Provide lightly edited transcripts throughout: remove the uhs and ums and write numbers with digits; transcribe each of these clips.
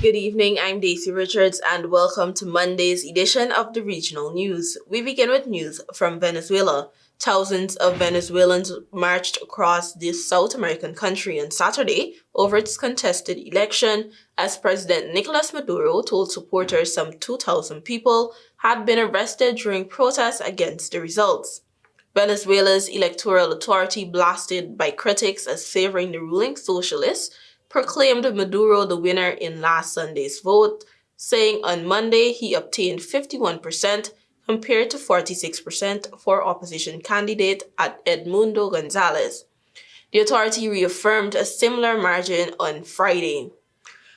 Good evening, I'm Daisy Richards and welcome to Monday's edition of the Regional News. We begin with news from Venezuela. Thousands of Venezuelans marched across this South American country on Saturday over its contested election as President Nicolas Maduro told supporters some 2,000 people had been arrested during protests against the results. Venezuela's electoral authority, blasted by critics as favoring the ruling socialists, proclaimed Maduro the winner in last Sunday's vote, saying on Monday he obtained 51% compared to 46% for opposition candidate Edmundo Gonzalez. The authority reaffirmed a similar margin on Friday.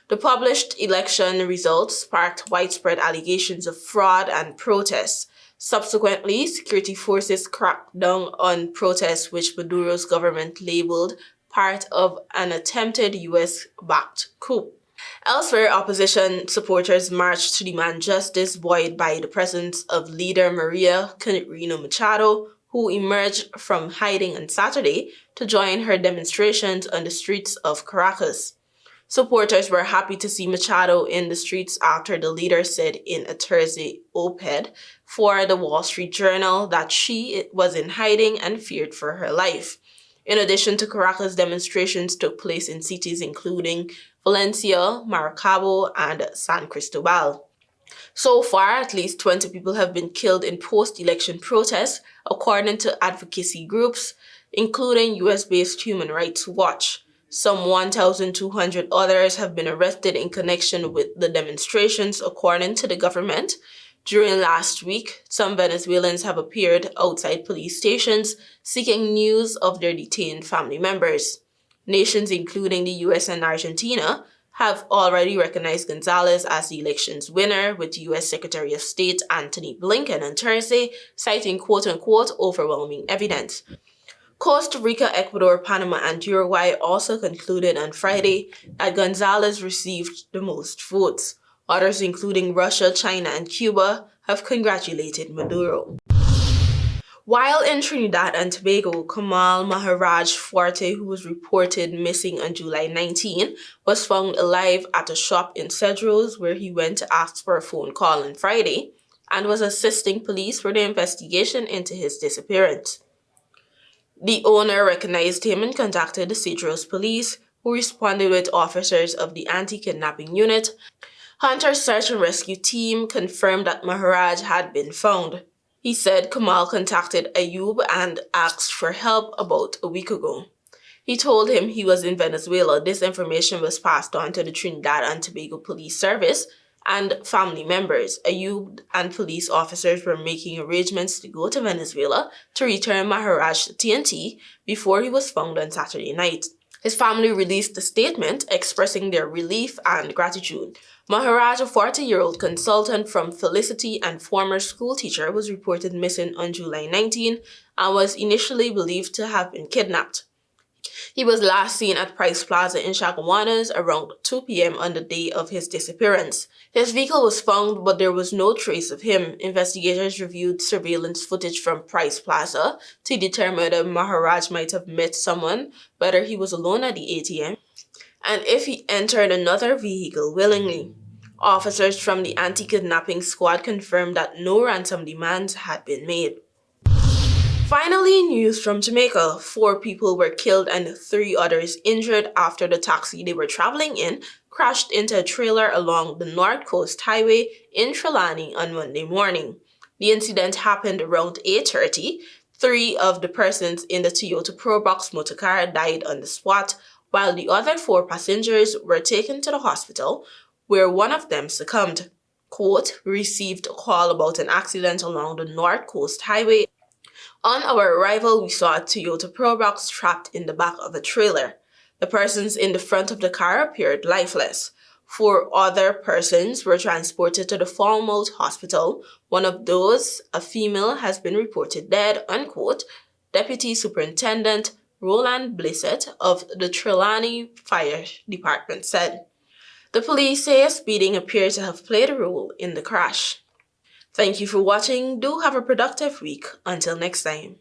The published election results sparked widespread allegations of fraud and protests. Subsequently, security forces cracked down on protests which Maduro's government labeled part of an attempted U.S.-backed coup. Elsewhere, opposition supporters marched to demand justice, buoyed by the presence of leader Maria Corina Machado, who emerged from hiding on Saturday to join her demonstrations on the streets of Caracas. Supporters were happy to see Machado in the streets after the leader said in a Thursday op-ed for the Wall Street Journal that she was in hiding and feared for her life. In addition to Caracas, demonstrations took place in cities including Valencia, Maracaibo, and San Cristobal. So far, at least 20 people have been killed in post-election protests, according to advocacy groups, including US-based Human Rights Watch. Some 1,200 others have been arrested in connection with the demonstrations, according to the government. During last week, some Venezuelans have appeared outside police stations seeking news of their detained family members. Nations including the US and Argentina have already recognized Gonzalez as the election's winner, with US Secretary of State Antony Blinken on Thursday citing quote-unquote overwhelming evidence. Costa Rica, Ecuador, Panama, and Uruguay also concluded on Friday that Gonzalez received the most votes. Others, including Russia, China, and Cuba, have congratulated Maduro. While in Trinidad and Tobago, Kamal Maharaj Forte, who was reported missing on July 19, was found alive at a shop in Cedros where he went to ask for a phone call on Friday and was assisting police for the investigation into his disappearance. The owner recognized him and contacted the Cedros police, who responded with officers of the anti-kidnapping unit. Hunter's search and rescue team confirmed that Maharaj had been found. He said Kamal contacted Ayub and asked for help about a week ago. He told him he was in Venezuela. This information was passed on to the Trinidad and Tobago Police Service and family members. Ayub and police officers were making arrangements to go to Venezuela to return Maharaj to TNT before he was found on Saturday night. His family released a statement expressing their relief and gratitude. Maharaj, a 40-year-old consultant from Felicity and former schoolteacher, was reported missing on July 19 and was initially believed to have been kidnapped. He was last seen at Price Plaza in Chaguanas around 2 p.m. on the day of his disappearance. His vehicle was found, but there was no trace of him. Investigators reviewed surveillance footage from Price Plaza to determine whether Maharaj might have met someone, whether he was alone at the ATM, and if he entered another vehicle willingly. Officers from the anti-kidnapping squad confirmed that no ransom demands had been made. Finally, news from Jamaica. 4 people were killed and 3 others injured after the taxi they were traveling in crashed into a trailer along the North Coast Highway in Trelawny on Monday morning. The incident happened around 8:30. 3 of the persons in the Toyota Probox motorcar died on the spot, while the other 4 passengers were taken to the hospital, where one of them succumbed. Quote, "We received a call about an accident along the North Coast Highway. On our arrival, we saw a Toyota Probox trapped in the back of a trailer. The persons in the front of the car appeared lifeless. 4 other persons were transported to the Falmouth Hospital. One of those, a female, has been reported dead," unquote, Deputy Superintendent Roland Blissett of the Trelawny Fire Department said. The police say speeding appeared to have played a role in the crash. Thank you for watching. Do have a productive week. Until next time.